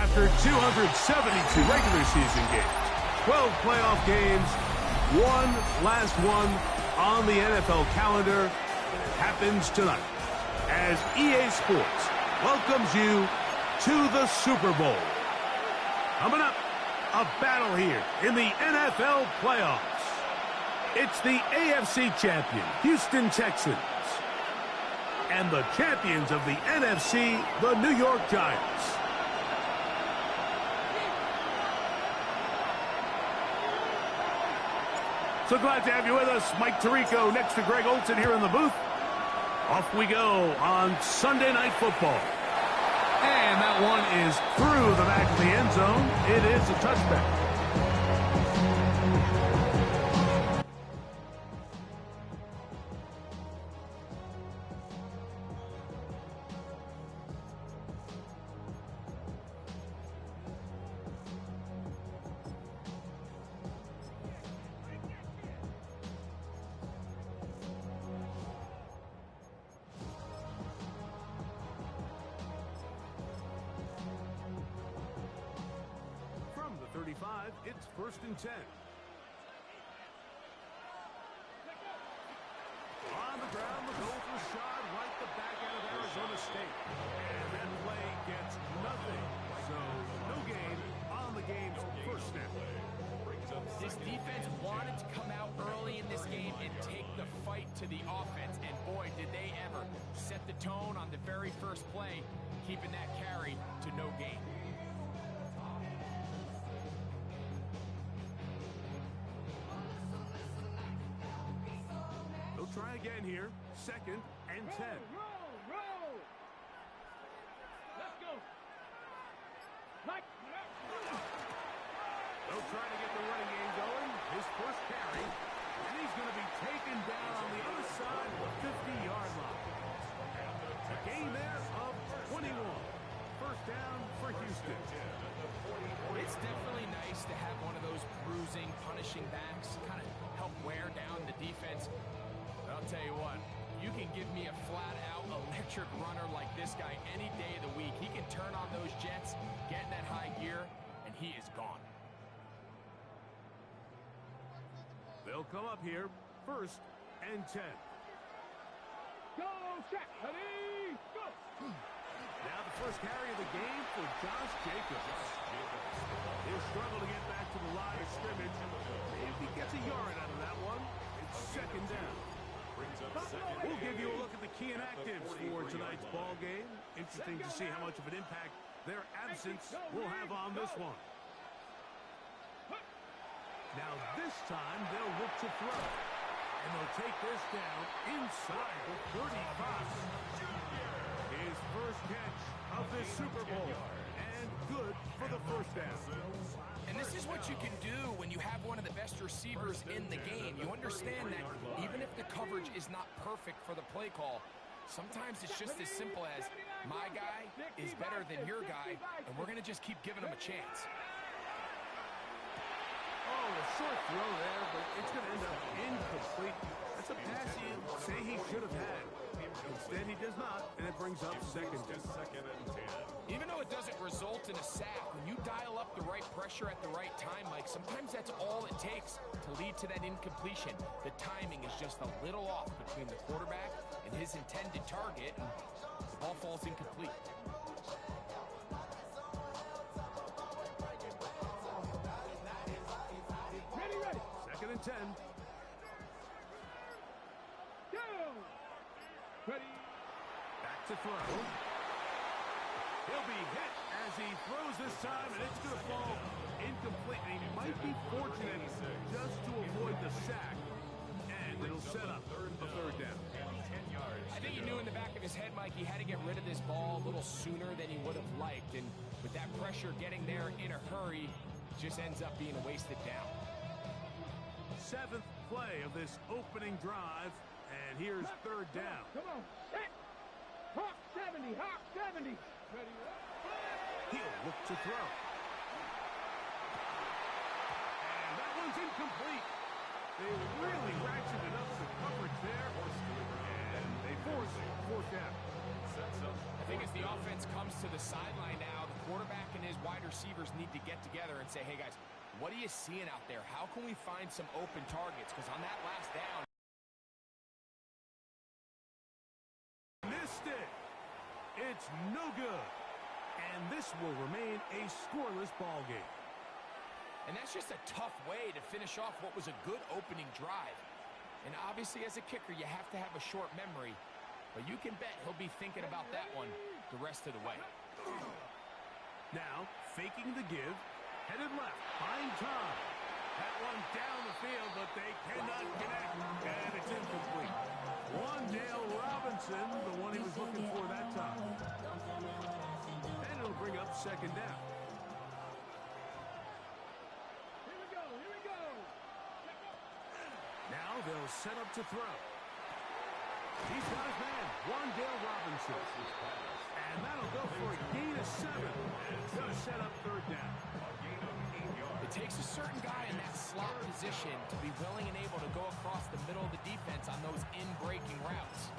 after 272 regular season games, 12 playoff games, one last one on the NFL calendar, and it happens tonight as EA Sports welcomes you to the Super Bowl. Coming up, a battle here in the NFL playoffs. It's the AFC champion, Houston Texans, and the champions of the NFC, the New York Giants. So glad to have you with us. Mike Tirico next to Greg Olson here in the booth. Off we go on Sunday Night Football. And that one is through the back of the end zone. It is a touchback. It's 1st and 10. On the ground, the goal was shot right the back end of Arizona State. And that play gets nothing. So no gain on the game's first snap. This defense wanted to come out early in this game and take the fight to the offense. And boy, did they ever set the tone on the very first play, keeping that carry to no gain. Try again here. 2nd and 10. Roll. Let's go. They'll try to get the running game going. His first carry. And he's going to be taken down on the other side of the 50-yard line. A gain there of 21. First down for Houston. It's definitely nice to have one of those bruising, punishing backs kind of help wear down the defense. I'll tell you what, you can give me a flat-out electric runner like this guy any day of the week. He can turn on those jets, get in that high gear, and he is gone. They'll come up here, 1st and 10. Go, check. Ready, go. Now the first carry of the game for Josh Jacobs. He'll struggle to get back to the line of scrimmage. If he gets a yard out of that one, it's 2nd down. We'll give you a look at the key inactives for tonight's ball game. Interesting to see how much of an impact their absence will have on this one. Now this time they'll look to throw. And they'll take this down inside the 35. His first catch of this Super Bowl. And good for the first down. And this is what you can do when you have one of the best receivers in the game. You understand that even if the coverage is not perfect for the play call, sometimes it's just as simple as my guy is better than your guy, and we're going to just keep giving him a chance. Oh, a short throw there, but it's going to end up incomplete. That's a pass you say he should have had. Instead, he does not, and it brings up 2nd and 10. Even though it doesn't result in a sack, when you dial up the right pressure at the right time, Mike, sometimes that's all it takes to lead to that incompletion. The timing is just a little off between the quarterback and his intended target, and the ball falls incomplete. Ready. 2nd and 10. Go. Ready. Back to throw. He'll be hit as he throws this time, and it's going to fall incomplete. And he might be fortunate just to avoid the sack. And it'll set up a 3rd down. I think he knew in the back of his head, Mike, he had to get rid of this ball a little sooner than he would have liked. And with that pressure getting there in a hurry, it just ends up being a wasted down. 7th play of this opening drive. And here's 3rd down. Come on. Set. Hawk 70. Hawk 70. Ready. He'll look to throw. And that one's incomplete. They really ratcheted up the coverage there. And they force 4th down. I think as the offense comes to the sideline now, the quarterback quarterback and his wide receivers need to get together and say, hey, guys, what are you seeing out there? How can we find some open targets? Because on that last down, missed it. It's no good. And this will remain a scoreless ball game. and that's just a tough way to finish off what was a good opening drive. And obviously, as a kicker, you have to have a short memory. But you can bet he'll be thinking about that one the rest of the way. Now, faking the give, headed left, find Tom. That one down the field, but they cannot connect, and it's incomplete. Wandale Robinson, the one he was looking for that time. And it'll bring up second down. Here we go, here we go. Now they'll set up to throw. He's got his man, Wandale Robinson. And that'll go for a gain of 7. It's going to set up third down. It takes a certain guy in that slot position to be willing and able to go across the middle of the defense on those in-breaking routes.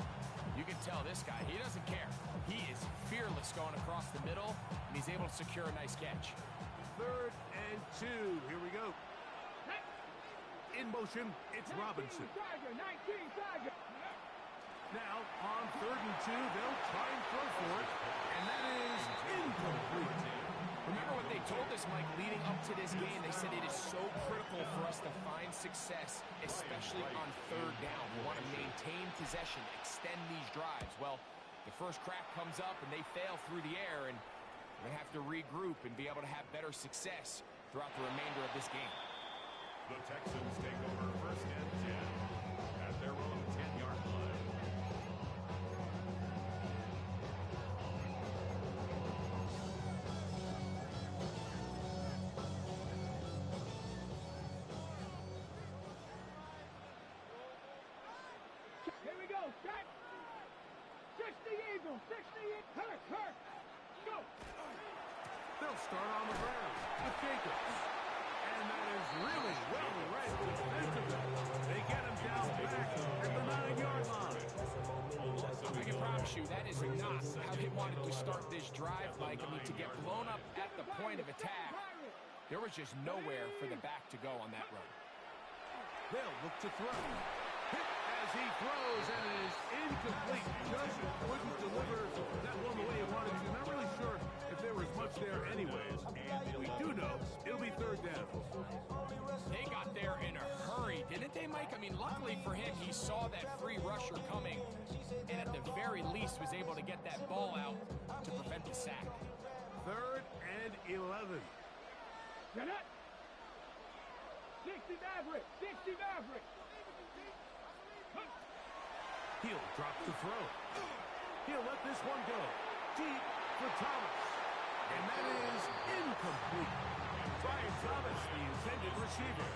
You can tell this guy, he doesn't care. He is fearless going across the middle, and he's able to secure a nice catch. 3rd and 2. Here we go. In motion, it's Robinson. 19 Tiger. Now, on 3rd and 2, they'll try and throw for it, and that is incomplete. Remember what they told us, Mike, leading up to this game. They said it is so critical for us to find success, especially on 3rd down. We want to maintain possession, extend these drives. Well, the first crack comes up, and they fail through the air, and they have to regroup and be able to have better success throughout the remainder of this game. The Texans take over 1st and 10 at their own 10-yard line. Here we go, set. 60 Eagles, 60 Eagles. Hurt. Go. They'll start on the ground with Jacobs. And that is really well read defensively. They get him down back at the 9-yard line. I can promise you that is not how they wanted to start this drive, Mike. I mean, to get blown up at the point of attack, there was just nowhere for the back to go on that run. They'll look to throw. Hit as he throws, and it is incomplete. Just couldn't deliver that one the way he wanted to. Not really sure if there was much there anyways. We do know it'll be 3rd down. They got there in a hurry, didn't they, Mike? I mean, luckily for him, he saw that free rusher coming, and at the very least was able to get that ball out to prevent the sack. 3rd and 11. Get it. 60 Maverick, 60 Maverick. He'll drop the throw. He'll let this one go. Deep for Thomas. And that is incomplete. Brian Thomas, the intended receiver.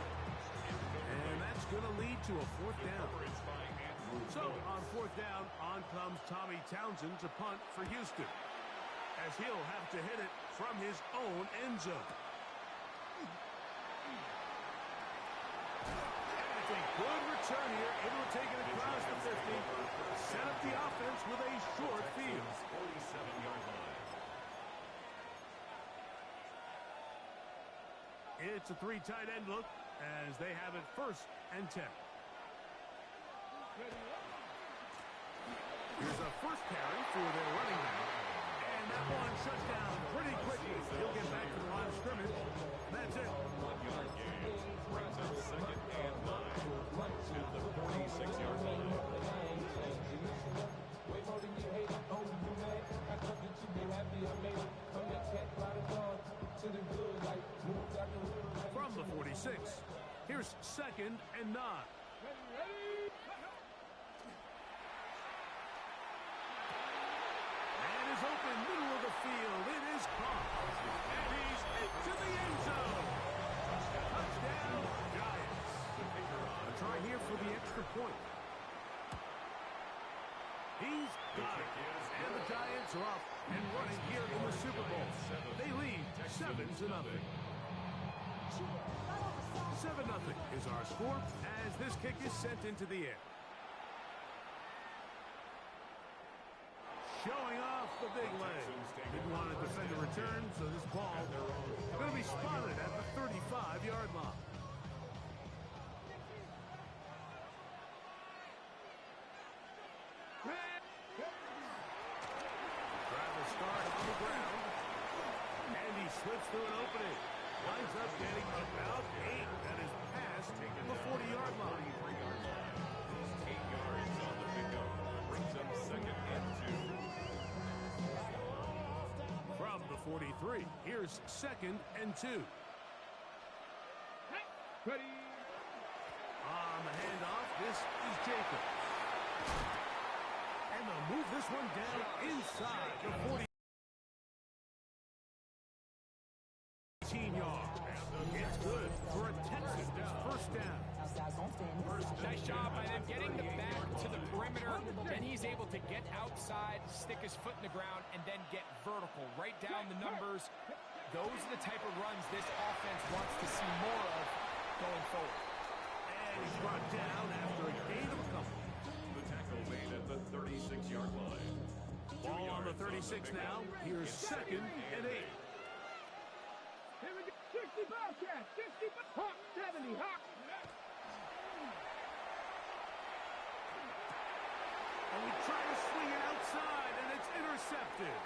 And that's going to lead to a 4th down. So, on 4th down, on comes Tommy Townsend to punt for Houston, as he'll have to hit it from his own end zone. And it's a good return here, able to take it across the 50, set up the offense with a short field. 47-yard line. It's a 3 tight end look as they have it 1st and 10. Here's a first carry for their running back. And that one shut down pretty quickly. He'll get back to the line of scrimmage. That's it. 1-yard gain brings up 2nd and 9 to the 46-yard line. From the 46, here's 2nd and 9. And is open, middle of the field. It is caught. And he's into the end zone. Touchdown, Giants. A try here for the extra point. He's got it. And the Giants are off and running here in the Super Bowl. They lead 7-0. 7-0 is our score as this kick is sent into the air. Showing off the big leg. Didn't want to defend the return. return, so this ball going to be spotted at the 35-yard line. Driver start on the ground, and he slips through an opening. Winds up getting about 8. That is past the 40-yard line. 8 yards on the pickup. Brings up second and 2. From the 43, here's second and 2. Ready. On the handoff, this is Jacobs. And they'll move this one down inside the 40. 18-yard. It's good for a Texas first down. Nice job by them getting the back to the perimeter. Then he's able to get outside, stick his foot in the ground, and then get vertical. Right down the numbers. Those are the type of runs this offense wants to see more of going forward. And he's brought down after a gain of a couple. The tackle made at the 36-yard line. Ball on the 36 now. Here's second and 8. Here we go. 60 Bobcat. 60 Hawk. 70 Hawk. And we try to swing it outside, and it's intercepted.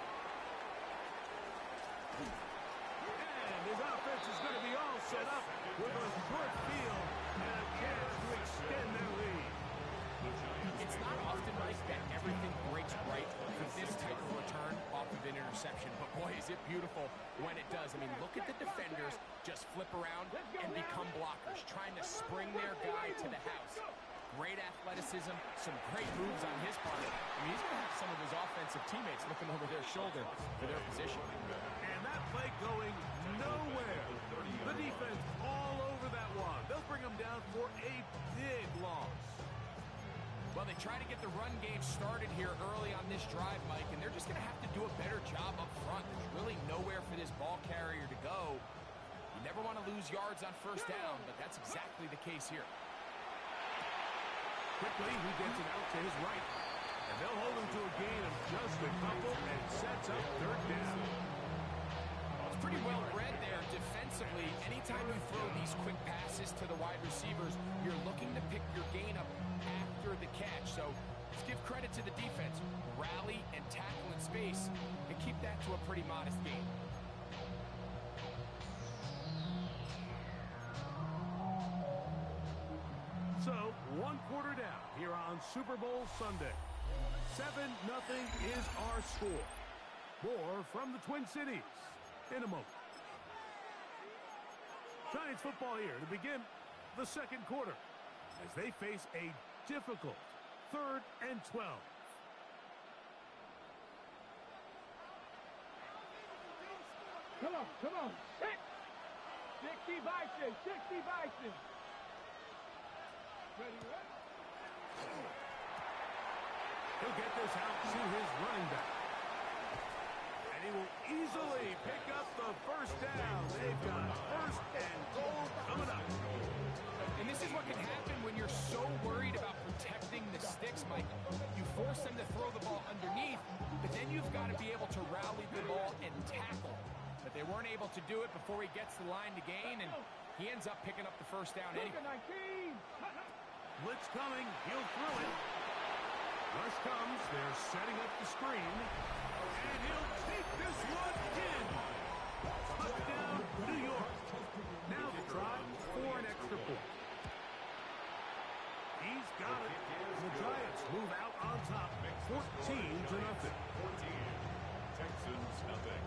And his offense is going to be all set up with a short field and a chance to extend their lead. It's not often, Mike, that everything breaks right for this type of return off of an interception. But boy, is it beautiful when it does. I mean, look at the defenders just flip around and become blockers, trying to spring their guy to the house. Great athleticism, some great moves on his part. I mean, he's going to have some of his offensive teammates looking over their shoulder for their position. And that play going nowhere. The defense all over that one. They'll bring him down for a big loss. Well, they try to get the run game started here early on this drive, Mike, and they're just going to have to do a better job up front. There's really nowhere for this ball carrier to go. You never want to lose yards on first down, but that's exactly the case here. Quickly, he gets it out to his right. And they'll hold him to a gain of just a couple and sets up third down. It's pretty well read there defensively. Anytime you throw these quick passes to the wide receivers, you're looking to pick your gain up after the catch. So let's give credit to the defense. Rally and tackle in space and keep that to a pretty modest gain. So, 1 quarter down here on Super Bowl Sunday. 7-0 is our score. More from the Twin Cities in a moment. Giants football here to begin the second quarter as they face a difficult 3rd and 12. Come on. Hit. 60 Bison. 60 Bison. Ready. He'll get this out to his running back. And he will easily pick up the first down. They've got first and goal coming up. And this is what can happen when you're so worried about protecting the sticks, Mike. You force them to throw the ball underneath, but then you've got to be able to rally the ball and tackle. But they weren't able to do it before he gets the line to gain, and he ends up picking up the first down anyway. Blitz coming. He'll throw it. Rush comes. They're setting up the screen. And he'll take this one in. Touchdown, New York. Now the try for an extra point. He's got it. The Giants move out on top, 14-0. 14. Texans nothing.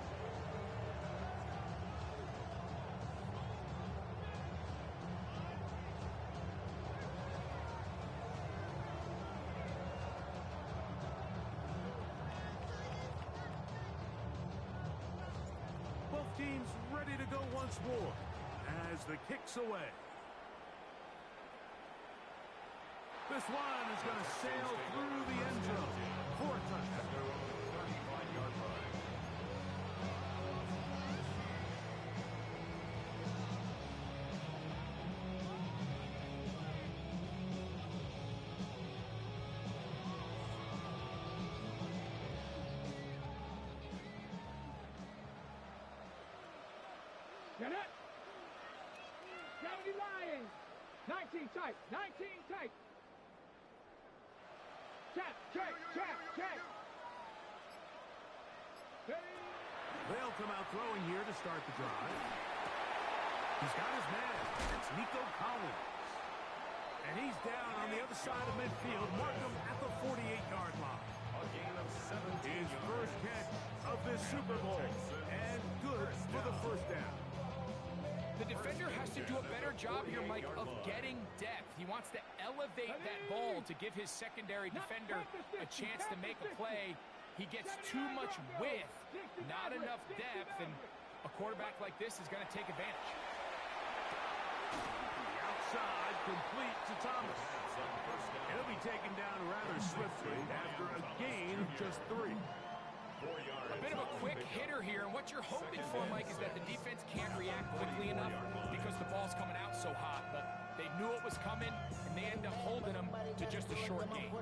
Both teams ready to go once more as the kick's away. This one is going to sail through the end zone for a touchdown. 35-yard line. Get it. 70 Lions. 19 tight. 19 tight. Check. They'll come out throwing here to start the drive. He's got his man. It's Nico Collins. And he's down on the other side of midfield. Mark him at the 48-yard line. A gain of 17 His first catch of this Super Bowl. And good for the first down. The defender has to do a better job here, Mike, of getting depth. He wants to elevate that ball to give his secondary defender a chance to make a play. He gets too much width, not enough depth, and a quarterback like this is going to take advantage. The outside complete to Thomas. He'll be taken down rather swiftly after a gain of just 3. A bit of a quick hitter here, and what you're hoping for, Mike, is that the defense can't react quickly enough because the ball's coming out so hot, but they knew it was coming, and they end up holding them to just a short gain.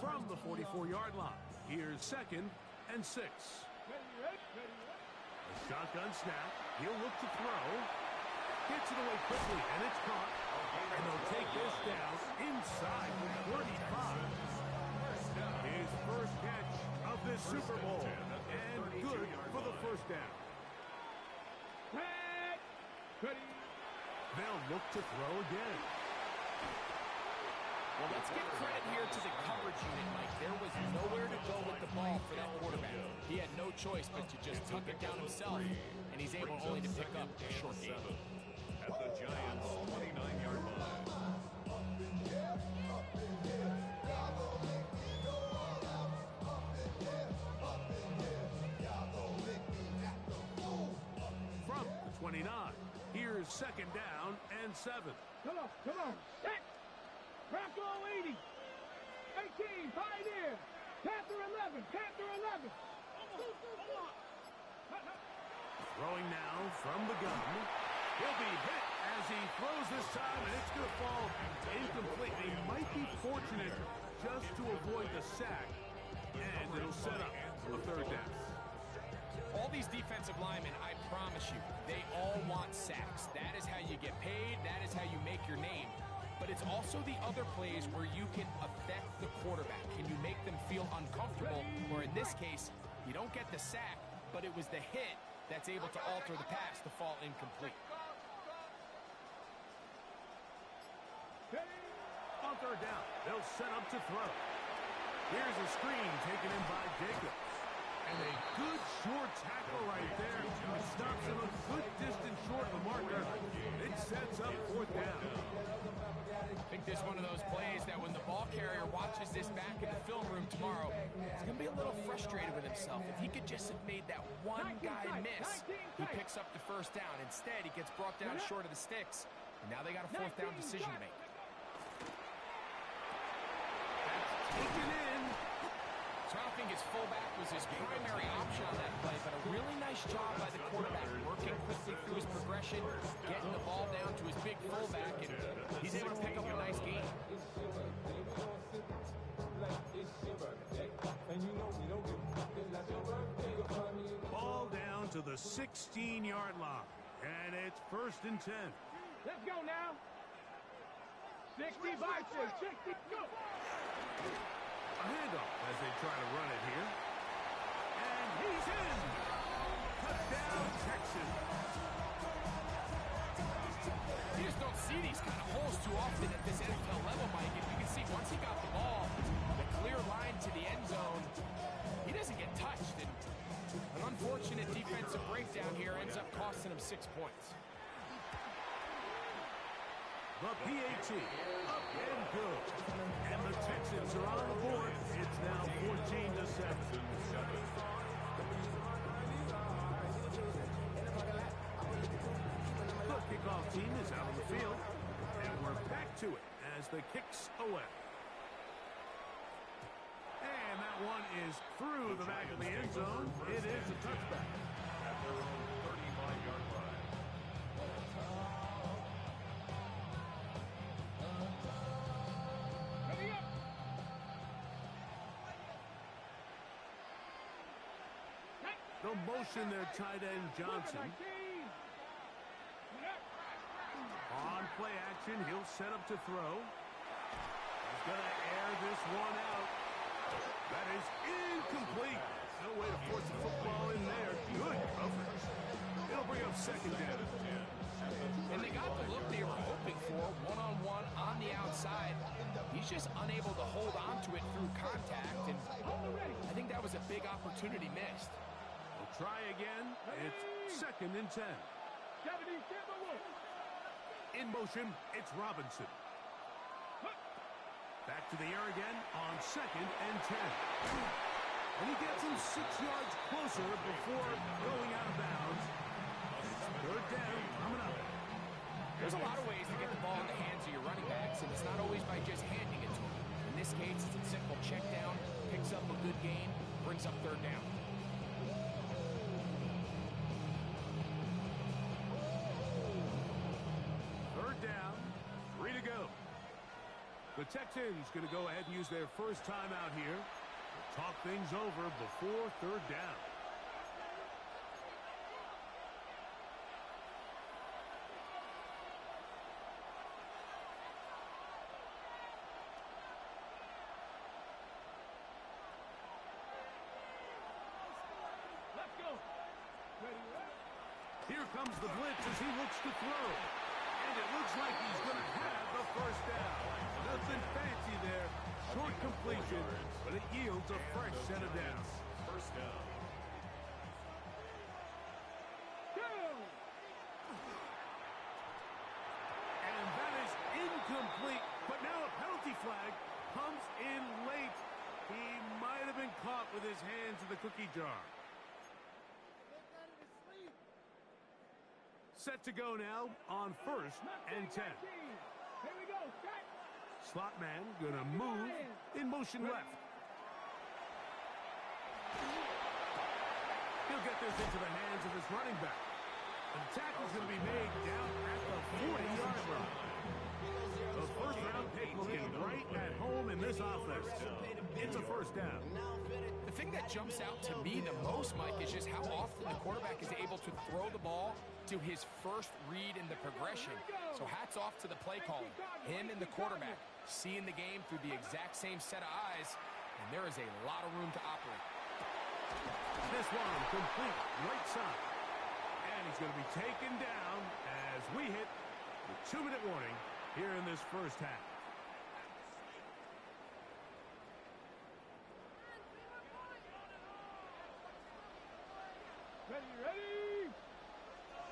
From the 44-yard line, here's 2nd and 6. A shotgun snap. He'll look to throw. Gets it away quickly, and it's caught. And they'll take this down inside the 35. His first catch of this Super Bowl. And good for the first down. They'll look to throw again. Well, let's give credit here to the coverage unit, Mike. There was nowhere to go with the ball for that quarterback. He had no choice but to just tuck it down himself, and he's able only to pick up a short gain. At the Giants' 29-yard line. From the 29, here's 2nd down and 7. Come on. Set. Bronco 80. 18. Pioneer. Panther 11. Throwing now from the gun. He'll be hit as he throws this time, and it's going to fall incomplete. He might be fortunate just to avoid the sack, and it'll set up a 3rd down. All these defensive linemen, I promise you, they all want sacks. That is how you get paid. That is how you make your name. But it's also the other plays where you can affect the quarterback. Can you make them feel uncomfortable? Or in this case, you don't get the sack, but it was the hit that's able to alter the pass to fall incomplete. On 3rd down, they'll set up to throw. Here's a screen taken in by Jacobs. And a good short tackle right there. It stops him a good distance short of the marker. It sets up 4th down. I think this is one of those plays that when the ball carrier watches this back in the film room tomorrow, he's going to be a little frustrated with himself. If he could just have made that one guy miss, he picks up the 1st down. Instead, he gets brought down short of the sticks, and now they got a 4th down decision to make. That's taken in. So I don't think his fullback was his primary option on that play, but a really nice job by the quarterback, working quickly through his progression, getting the ball down to his big fullback, and he's able to pick up a nice gain. Ball down to the 16-yard line, and it's 1st and 10. Let's go now. 60 by 60. Go. A handoff as they try to run it here. And he's in. Touchdown, Texans. You just don't see these kind of holes too often at this NFL level, Mike. And you can see once he got the ball, the clear line to the end zone, he doesn't get touched. And an unfortunate defensive breakdown here ends up costing him 6 points. The PAT, up and good. And the Texans are on the board. It's now 14-7. The kickoff team is out on the field. And we're back to it as the kick's away. And that one is through the back of the end zone. It is a touchback. At their own 35-yard line. They'll motion their tight end Johnson. On play action, he'll set up to throw. He's going to air this one out. That is incomplete. No way to force the football in there. Good coverage. It'll bring up second down. And they got the look they were hoping for, one-on-one on the outside. He's just unable to hold on to it through contact, and I think that was a big opportunity missed. We'll try again. It's second and 10. In motion, it's Robinson. Back to the air again on second and 10. And he gets him 6 yards closer before going out of bounds. Third down coming up. There's a lot of ways to get the ball in the hands of your running backs, and it's not always by just handing it to them. In this case, it's a simple check down, picks up a good gain, brings up third down. Third down, 3 to go. The Texans going to go ahead and use their first timeout here. Talk things over before third down. Let's go. Ready, ready. Here comes the blitz as he looks to throw. And it looks like he's going to have the first down. Nothing fancy there. Short completion, but it yields a fresh set of downs. First down. And that is incomplete. But now a penalty flag comes in late. He might have been caught with his hands in the cookie jar. Set to go now on first and 10. Here we go. Set. Slot man gonna move in motion left. He'll get this into the hands of his running back. The tackle's gonna be made down at the 40-yard line. The first-round pick looking right at home in this offense. It's a first down. The thing that jumps out to me the most, Mike, is just how often the quarterback is able to throw the ball to his first read in the progression. So hats off to the play calling. Him and the quarterback seeing the game through the exact same set of eyes, and there is a lot of room to operate. This one complete right side. And he's going to be taken down as we hit the 2-minute warning here in this first half. Ready, ready.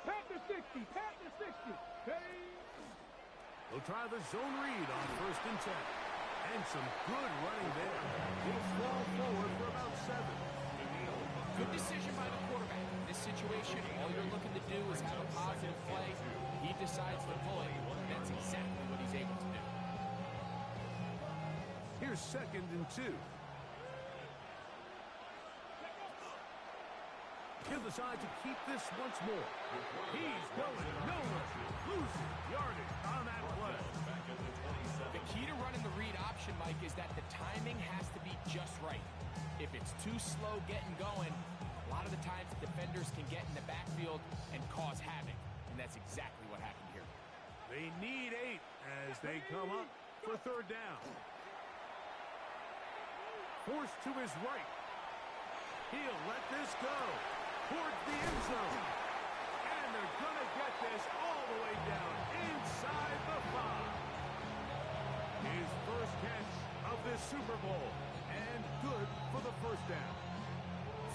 Pat the 60. Pat the 60. Ready. They'll try the zone read on first and 10. And some good running there. He'll fall forward for about 7. Good decision by the quarterback. In this situation, all you're looking to do is have a positive play. He decides to pull it. That's exactly what he's able to do. Here's second and 2. He'll decide to keep this once more. He's going nowhere. Losing yardage on that play. The key to running the read option, Mike, is that the timing has to be just right. If it's too slow getting going, a lot of the times defenders can get in the backfield and cause havoc. And that's exactly what happened here. They need 8 as they come up for third down. Forced to his right. He'll let this go towards the end zone. And they're going to get this all the way down inside the 5. His first catch of this Super Bowl. And good for the first down.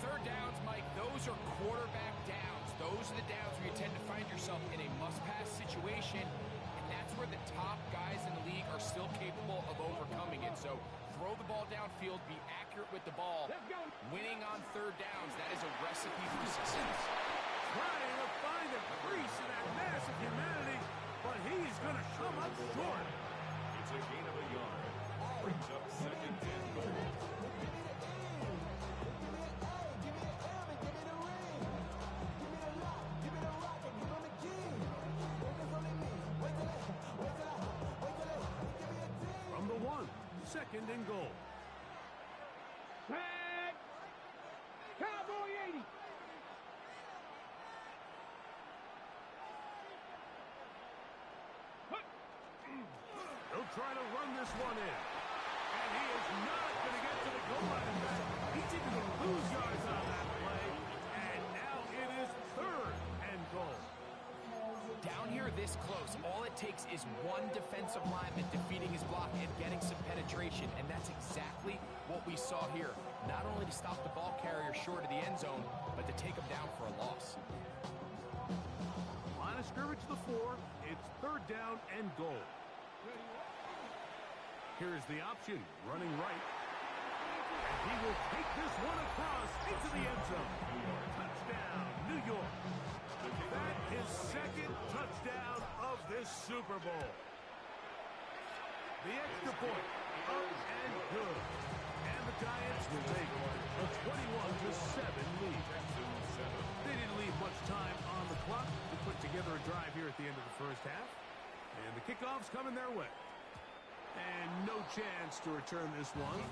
Third downs, Mike, those are quarterback downs. Those are the downs where you tend to find yourself in a must-pass situation. And that's where the top guys in the league are still capable of overcoming it. So throw the ball downfield, be accurate with the ball. Winning on third downs, that is a recipe for success. Trying to find a crease in that mass of humanity, but he's going to come up short. It's a gain of a yard. Brings up second and goal. From the 1, second and goal. Tag. Cowboy 80. try to run this one in. And he is not going to get to the goal line. In fact, he's even going to lose yards on that play. And now it is 3rd and goal. Down here this close, all it takes is one defensive lineman defeating his block and getting some penetration, and that's exactly what we saw here. Not only to stop the ball carrier short of the end zone, but to take him down for a loss. Line of scrimmage to the 4. It's 3rd down and goal. Here's the option, running right. And he will take this one across into the end zone. Touchdown, New York. That is 2nd touchdown of this Super Bowl. The extra point, up and good. And the Giants will take a 21-7 lead. They didn't leave much time on the clock to put together a drive here at the end of the first half. And the kickoff's coming their way. And no chance to return this one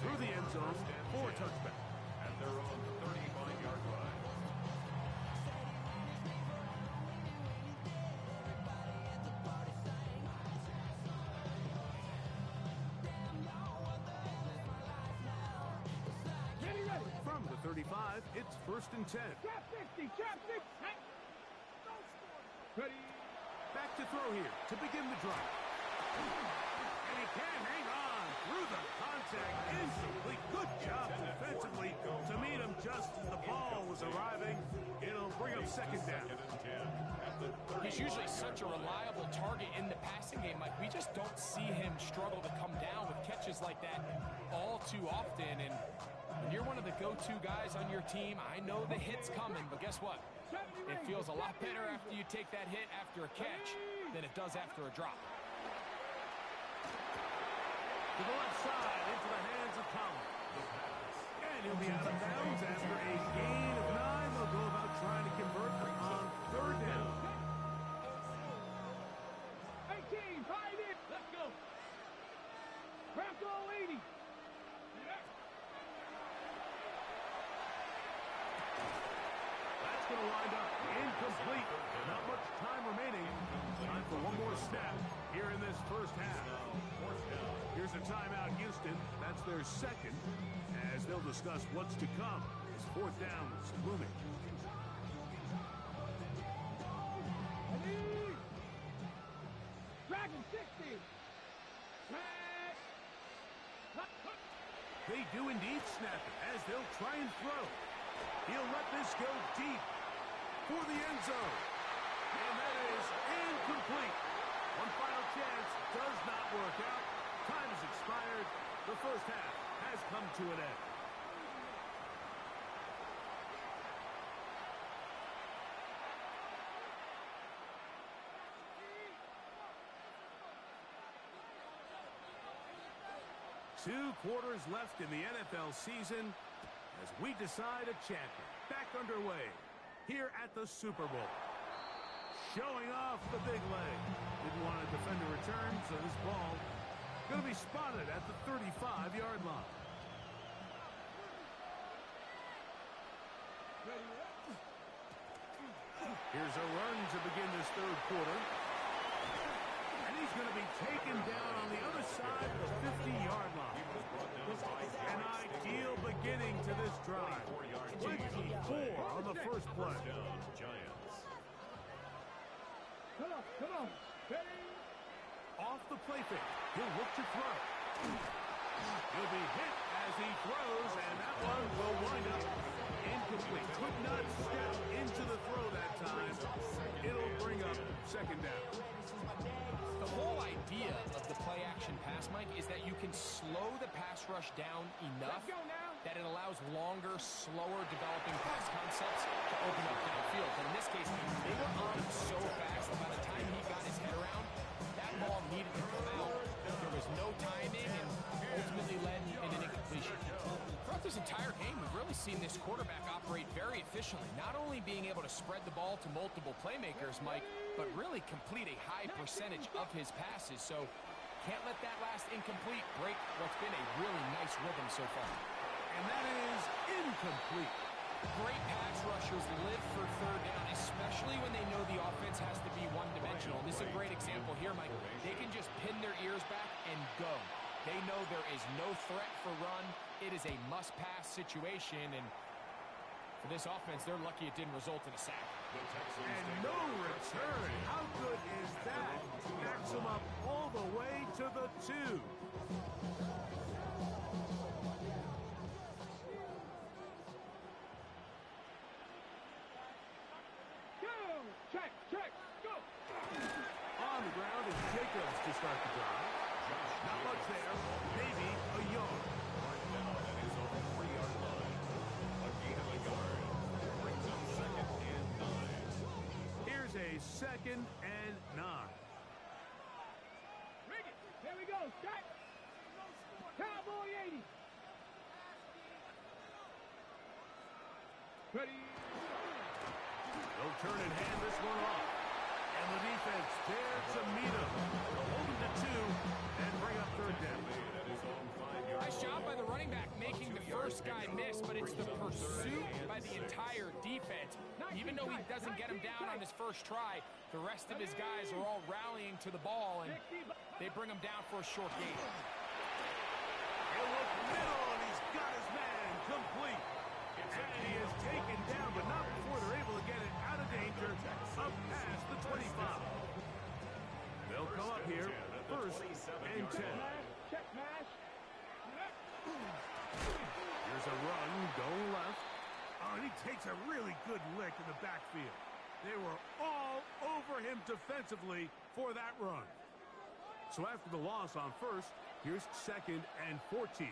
through the end zone for a touchback. At their own 35-yard line. From the 35, it's 1st and 10. Trap 60, trap 60. Ready. Back to throw here to begin the drive. And he can hang on through the contact. Incomplete. Good job defensively to meet him just as the ball was arriving. It'll bring up 2nd down. He's usually such a reliable target in the passing game. Like, we just don't see him struggle to come down with catches like that all too often. And when you're one of the go-to guys on your team, I know the hit's coming, but guess what? It feels a lot better after you take that hit after a catch than it does after a drop. To the left side, into the hands of Collins. And he'll be out of bounds after a gain of 9. They'll go about trying to convert on 3rd down. 18, hide it. Let's go. Bronco 80. That's going to wind up incomplete. Not much time remaining. Time for one more snap here in this first half. Here's a timeout, Houston. That's their 2nd, as they'll discuss what's to come as 4th down is looming. Dragon 60. They do indeed snap it as they'll try and throw. He'll let this go deep for the end zone. And that is incomplete. One final chance does not work out. Time has expired. The first half has come to an end. Two quarters left in the NFL season as we decide a champion. Back underway here at the Super Bowl. Showing off the big leg. Didn't want to defend a return, so this ball going to be spotted at the 35-yard line. Here's a run to begin this 3rd quarter. And he's going to be taken down on the other side of the 50-yard line. An ideal beginning to this drive. 24 on the first play. Come on. Ready? Off the play fake. He'll look to throw. He'll be hit as he throws, and that one will wind up incomplete. Could not step into the throw that time. It'll bring up 2nd down. The whole idea of the play-action pass, Mike, is that you can slow the pass rush down enough that it allows longer, slower developing pass concepts to open up downfield. But in this case, they were on him so fast that by the time he got his head around, that ball needed to come out. There was no timing and ultimately led in an incompletion. Throughout this entire game, we've really seen this quarterback operate very efficiently, not only being able to spread the ball to multiple playmakers, Mike, but really complete a high percentage of his passes. So can't let that last incomplete break what's been a really nice rhythm so far. And that is incomplete. Great pass rushers live for third down, especially when they know the offense has to be one-dimensional. This is a great example here, Mike. They can just pin their ears back and go. They know there is no threat for run. It is a must-pass situation, and for this offense, they're lucky it didn't result in a sack. And no return. How good is that? Backs them up all the way to the 2. Check, check, go! On the ground is Jacobs to start the drive. Not much there. Maybe a yard. Right now, that is on the 3-yard line. A gain of a yard. Brings up 2nd and 9. Here's a 2nd and 9. Rig it! Here we go, check! Cowboy 80! Ready? They'll turn and hand this one off. And the defense there to meet him. They'll hold him to 2 and bring up third down. That is on 5-yard Nice job by the running back making the first guy miss, but it's the pursuit by the entire defense. Even though he doesn't get him down on his first try, the rest of his guys are all rallying to the ball, and they bring him down for a short gain. He'll look middle, and he's got his man complete. And he is taken down, but not before they're able to get it out of danger up past the 25. They'll come up here, 1st and 10. Check, smash! Here's a run, going left. Oh, and he takes a really good lick in the backfield. They were all over him defensively for that run. So after the loss on 1st, here's 2nd and 14.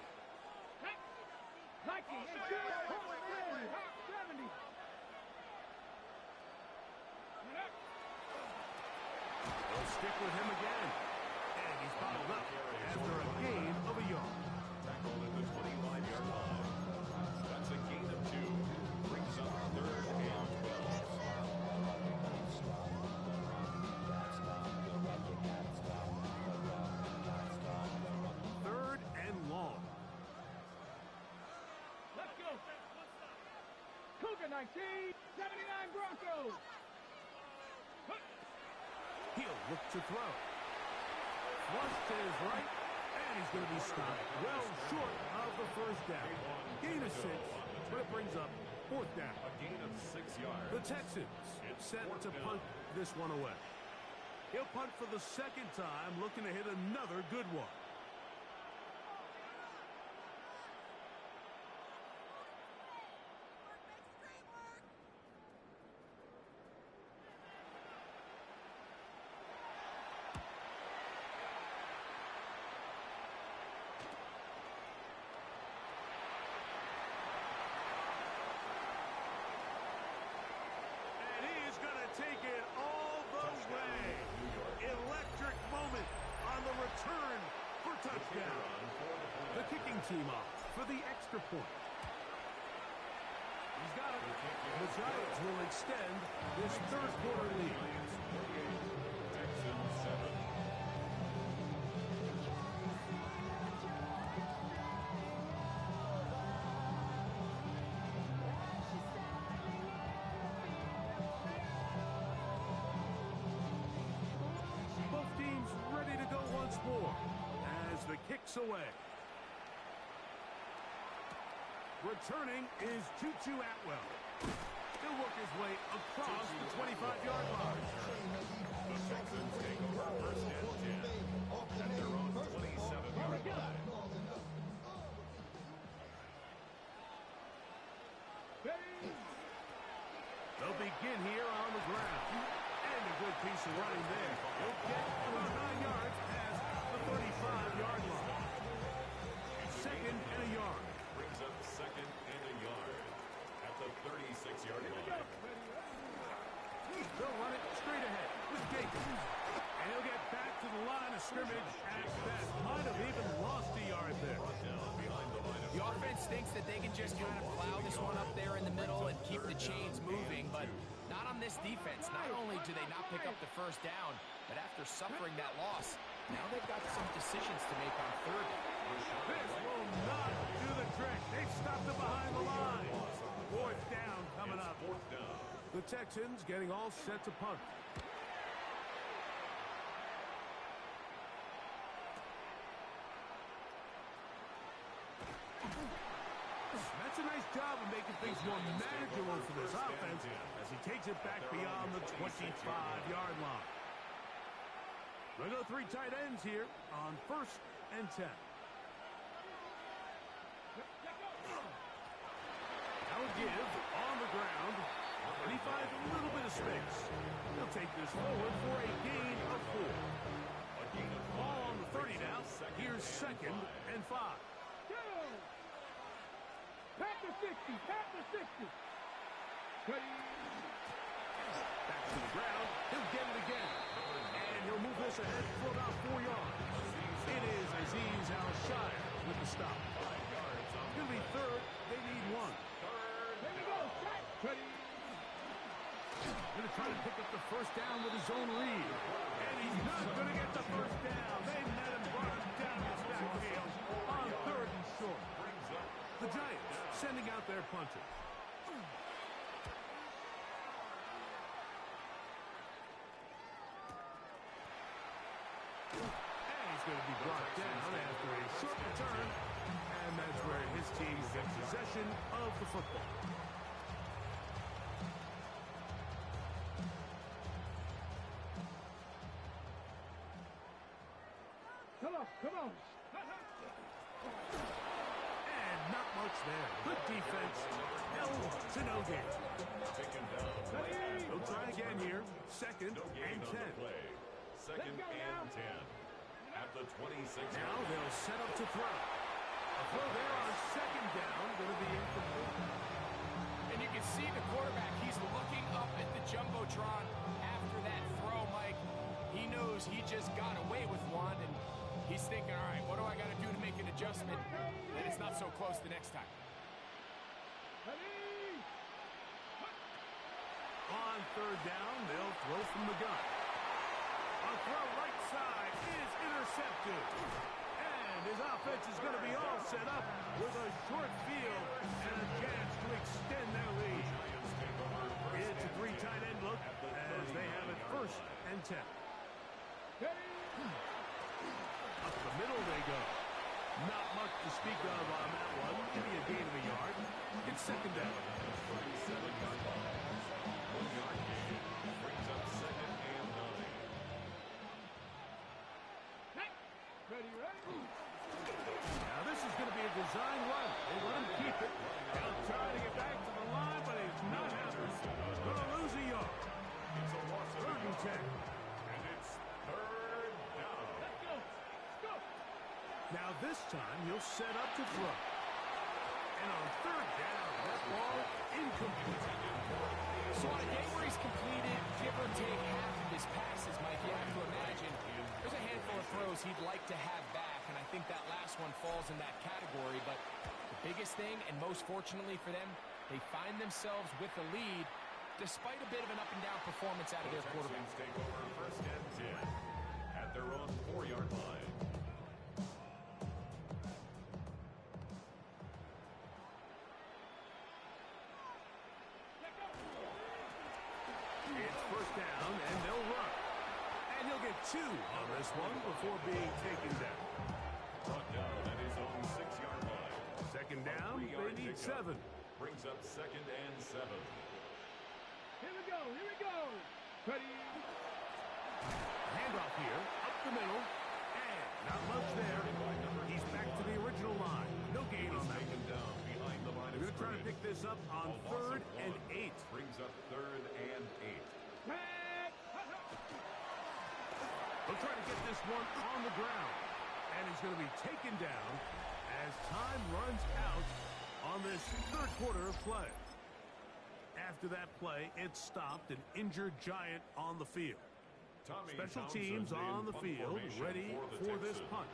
Nike, 70. They'll stick with him again. And he's bottled up after a gain of a yard. Tackled at the 25-yard line. That's a gain of 2. Brings up 3rd and 12. 3rd and long. Let's go. Cougar 19, 79 Broncos. He'll look to throw. Flush to his right, and he's going to be stopped well short of the first down. Gain of 6, but it brings up 4th down. A gain of 6 yards. The Texans set to punt this one away. He'll punt for the 2nd time, looking to hit another good one. Take it all the way. Electric moment on the return for touchdown. The kicking team off for the extra point. He's got it. The Giants will extend this 3rd quarter lead. Texans 7. More as the kick's away. Returning is Tutu Atwell. He'll work his way across the 25-yard line. The Texans take over 1st and 10 at their own 27-yard line. They'll begin here on the ground. And a good piece of running there. He'll get about 9 yards past the 35-yard line. 2nd and a yard. Brings up 2nd and a yard at the 36-yard line. They'll run it straight ahead with Jacobs. And he'll get back to the line of scrimmage at best. Might have even lost a yard there. The offense thinks that they can just kind of plow this one up there in the middle and keep the chains moving, but not on this defense. Not only do they not pick up the first down, but after suffering that loss, now they've got some decisions to make on 3rd down. This will not do the trick. They've stopped it behind the line. 4th down. Texans getting all set to punt. That's a nice job of making things more manageable for this offense as he takes it back beyond the 25-yard line. We'll go three tight ends here on 1st and 10. Now a give on the ground, and he finds a little bit of space. He'll take this forward for a gain of 4. Ball on the 30 now. Here's 2nd and 5. Pat the 60, pat the 60. Back to the ground. He'll get it again. And he'll move this ahead for about 4 yards. It is Azeez Al-Shire with the stop. It'll be 3rd. They need 1. There you go, set. Ready. Going to try to pick up the 1st down with his own read. And he's not going to get the 1st down. They met him, brought him down his backfield on 3rd and short. The Giants sending out their punter. And he's going to be brought down after a short return. And that's where his team will get possession of the football. Come on. And not much there. Good defense. Held to no gain. They'll try again here. 2nd and 10. 2nd and 10. At the 26. Now they'll set up to throw. A throw there on 2nd down. Going to be incomplete. And you can see the quarterback. He's looking up at the Jumbotron after that throw, Mike. He knows he just got away with one, and he's thinking, all right, what do I got to do to make an adjustment that it's not so close the next time? Ready. On 3rd down, they'll throw from the gun. A throw right side is intercepted. And his offense is going to be all set up with a short field and a chance to extend their lead. It's a 3 tight end look as they have it 1st and 10. Up the middle they go. Not much to speak of on that one. Give me a gain of a yard. It's 2nd down. 7-yard line. 1-yard gain. Brings up 2nd and 9. Ready. Now this is going to be a design run. They let him keep it. They'll try to get back to the line, but it's not happening. Going to lose a yard. It's a loss of 3rd and 10. And it's 3rd down. Let's go. Now this time he'll set up to throw. And on 3rd down, that ball incomplete. So on a day where he's completed, give or take half of his passes, Mike, you have to imagine there's a handful of throws he'd like to have back, and I think that last one falls in that category. But the biggest thing, and most fortunately for them, they find themselves with the lead despite a bit of an up-and-down performance out of their quarterback. Texans take over 1st and 10 at their own 4-yard line. It's 1st down, and they'll run. And he'll get 2 on this one before being taken down. Brought down at his own 6-yard line. 2nd down, they need 7. Brings up 2nd and 7. Here we go. Ready. Handoff here, up the middle, and not much there. He's back to the original line. No gain on that. Taken down behind the line. They're going to try to pick this up on 3rd and 8. Brings up 3rd and 8. They'll try to get this one on the ground. And he's going to be taken down as time runs out on this 3rd quarter of play. After that play, it stopped an injured Giant on the field. Special teams on the field ready for this punt.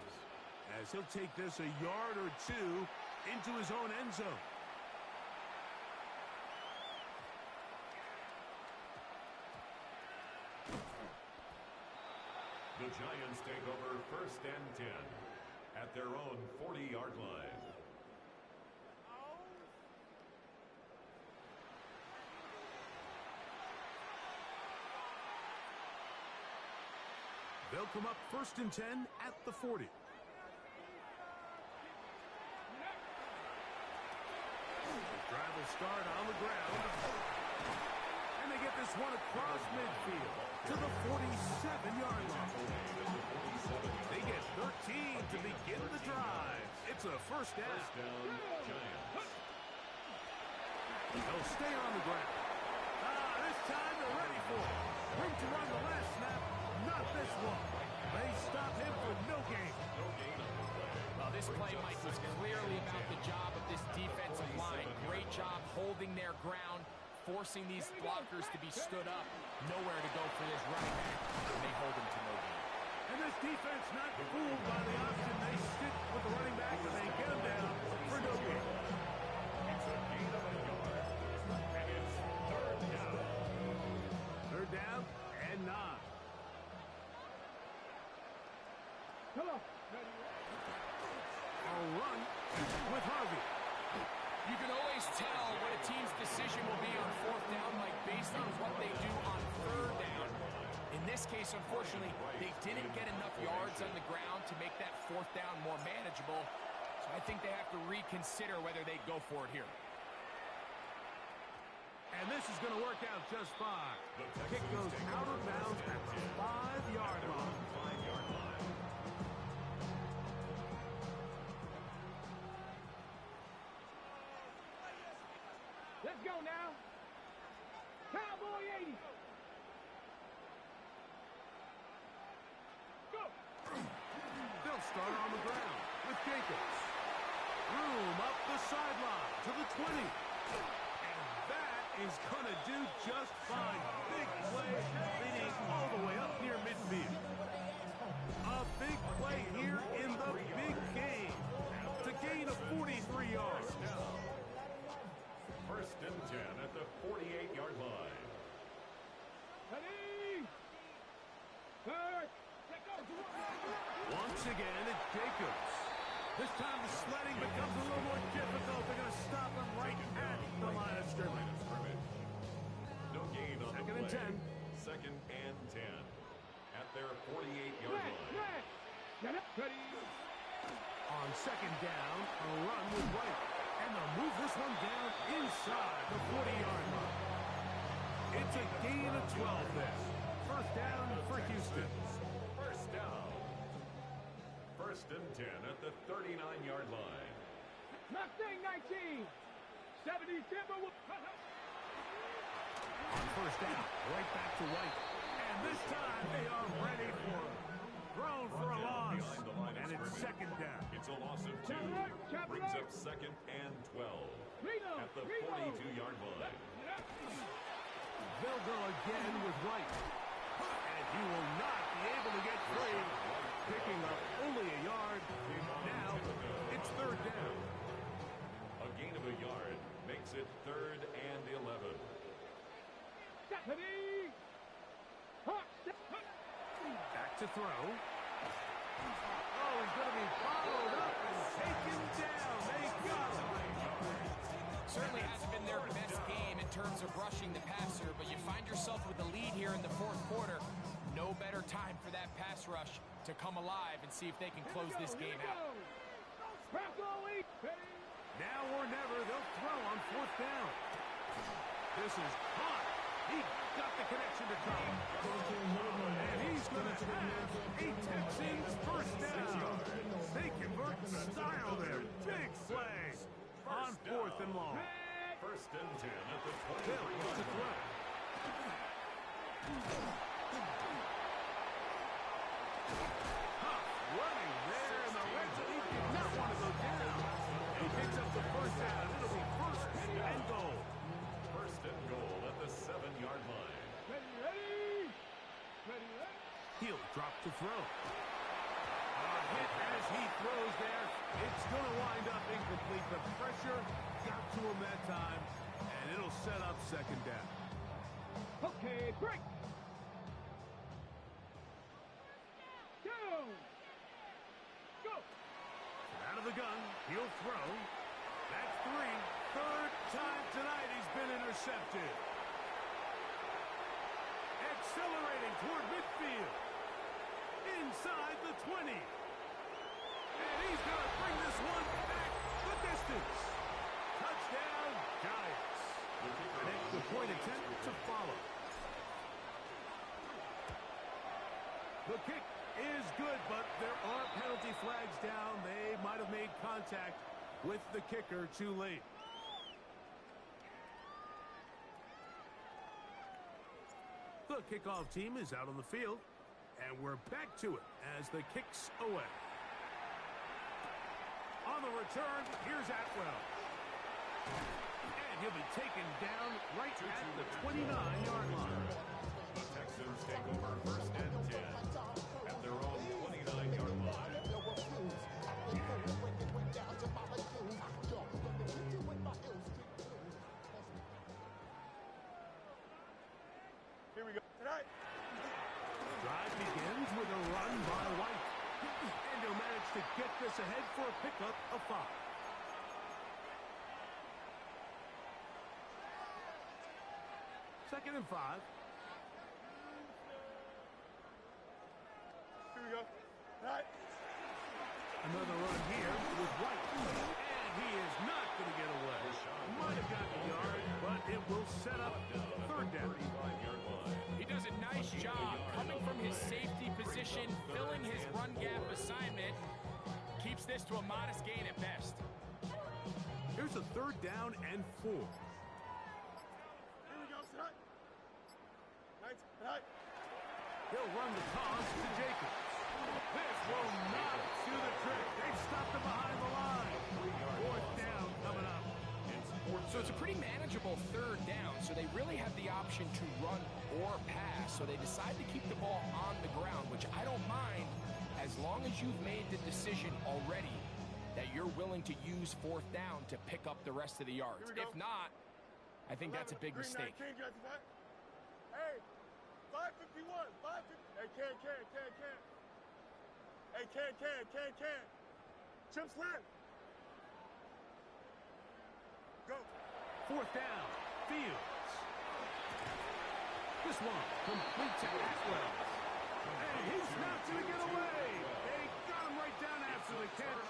As he'll take this a yard or 2 into his own end zone. The Giants take over 1st and 10 at their own 40-yard line. They'll come up 1st and 10 at the 40. Drive will start on the ground. And they get this one across midfield to the 47-yard line. They get 13 to begin the drive. It's a first down. First down, Giants. They'll stay on the ground. This time they're ready for it. Room to run the last snap. Not this one. They stop him for no gain. No gain on the play. Well, this play, Mike, was clearly about the job of this defensive line. Great job holding their ground, forcing these blockers to be stood up. Nowhere to go for this running back, and they hold him to no gain. And this defense not fooled by the option. They stick with the running back and they get him down for no gain. It's a gain of a yard. And it's third down. Third down and 9. Come on. A run with Harvey. You can always tell what a team's decision will be on 4th down, Mike, based on what they do on 3rd down. In this case, unfortunately, they didn't get enough yards on the ground to make that 4th down more manageable. So I think they have to reconsider whether they'd go for it here. And this is going to work out just fine. The kick goes out of bounds at the 5-yard line. 5-yard line. Let's go now. Cowboy 80. Go. They'll start on the ground with Jacobs. Room up the sideline to the 20. And that is going to do just fine. Big play leading all the way up near midfield. A big play here in the big game to gain a 43 yards. First and 10 at the 48-yard line. Ready. Third. Once again, it's Jacobs. This time the sledding becomes a little more difficult. They're going to stop him right at the line of scrimmage. No gain on the Second and play. 10. Second and 10 at their 48-yard line. Ready. On second down, a run with White. And they'll move this one down inside the 40-yard line. It's a gain of 12 there. First down for Houston. First down. First and 10 at the 39-yard line. Mustang 19. 70 Timberwolves. On first down, right back to White. And this time they are ready for it. Thrown for a loss. Behind the line of And it's scrimmage. second down. It's a loss of 2. Brings up second and 12 at the 42-yard line. They'll go again with White. And he will not be able to get free. Picking up only a yard. Now it's third down. A gain of a yard makes it third and 11. Stephanie. Back to throw. Oh, he's going to be followed up and taken down. They got him. Certainly hasn't been their best game in terms of rushing the passer, but you find yourself with a lead here in the 4th quarter. No better time for that pass rush to come alive and see if they can close this game out. Now or never, they'll throw on 4th down. This is caught. He got the connection to come. And he's going to have a Texans first down. They convert style there. Big play on 4th and long. First and 10 at the Bill wants to 23-yard throw. line. Huff running there in the red zone. He did not want to go down. He picks up the first down. It'll be first and goal. First and goal at the 7-yard line. Ready. He'll drop to throw. A hit as he throws there. It's going to wind up incomplete. The pressure got to him that time, and it'll set up second down. Okay, break. Down. Go. Out of the gun, he'll throw. That's 3. Third time tonight he's been intercepted. Accelerating toward midfield. inside the 20. And he's going to bring this one back the distance. Touchdown, Giants. An extra point attempt to follow. The kick is good, but there are penalty flags down. They might have made contact with the kicker too late. The kickoff team is out on the field, and we're back to it as the kick's away. On the return, here's Atwell. And he'll be taken down right at the 29-yard line. The Texans take over first and 10 at their own 29-yard line. Here we go. Tonight. Drive begins with a run by White. And he'll manage to get this ahead for a pickup of 5. Second and 5. Here we go. Tonight. Another run here with White. And he is not going to get away. Might have gotten a yard, but it will set up third down. 35-yard line. He does a nice job coming from his safety position, filling his run gap assignment. Keeps this to a modest gain at best. Here's a third down and 4. Here we go. Tonight. Tonight. He'll run the toss to Jacobs. This will not do the trick. They've stopped him behind the line. Fourth down coming up. So it's a pretty manageable third down, so they really have the option to run or pass. So they decide to keep the ball on the ground, which I don't mind as long as you've made the decision already that you're willing to use fourth down to pick up the rest of the yards. If not, I think that's a big mistake. Hey, 551. 550. Hey, can. Chip slant. Go. Fourth down. Fields. This one complete to Atwell. And he's not going to get away. They got him right down after the catch.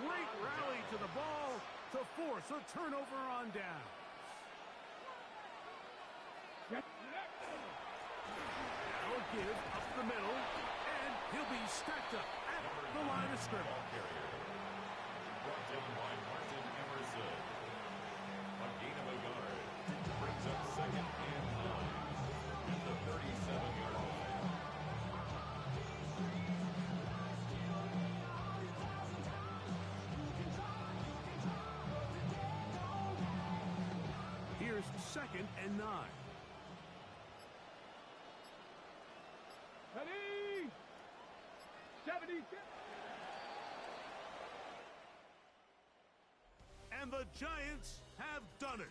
Great rally to the ball to force a turnover on down. Now a give up the middle, and he'll be stacked up at the line of scrimmage. Brought in by Martin Emerson. A gain of a yard. Brings up second and 9 at the 37-yard line. Here's second and 9. Ready? 70. And the Giants have done it.